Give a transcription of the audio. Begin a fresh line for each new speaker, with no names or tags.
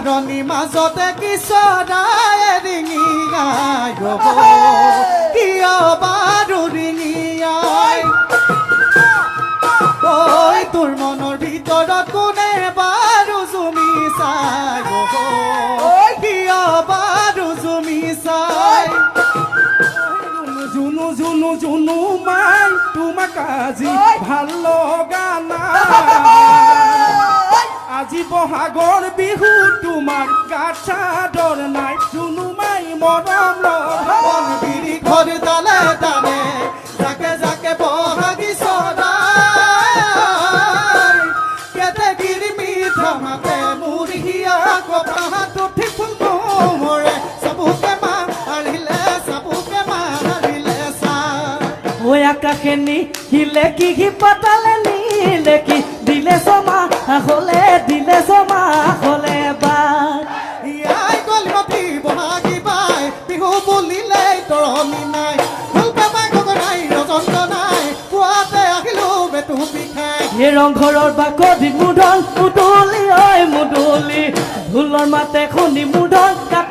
মাৰণী মাজতে কিশোৰাই ৰিঙি আই কিয় বাৰু ৰিঙি আই ঐ তোৰ মনৰ ভিতৰত কোনে বাৰু জুমি চাই কিয় বাৰু জুমি চাই
জুনু জুনু জুনু মাই তোমাক আজি ভাল লগা নাই আজি বহাগৰ বিহু তোমাৰ গাত চাদৰ নাই জুনু মাই মৰম
মন বিৰি ঘৰ তালে তালে জাকে জাকে বহাগী চৰাই কেতে গিৰি মিঠা মাতে মোৰ হিয়া কপাহত উঠি ফুল মৰে চবুকে মাৰিলে চা
ঐ আকাশেনি হিলে কি পাতালে নীলে কি দিলে জমা হলে বা
ইয়াই গলিমতি বহাগী বাই বিহু বুলিলে তৰণি নাই ফুল পেপাই গগনাই ৰজন্ত নাই পুৱাতে আহিলো বেটু বিষাই
হে ৰংঘৰৰ বাকদিত মুধন মুদলি ঐ মুদলি ঢোলৰ মাতে শুনি মুধন কাক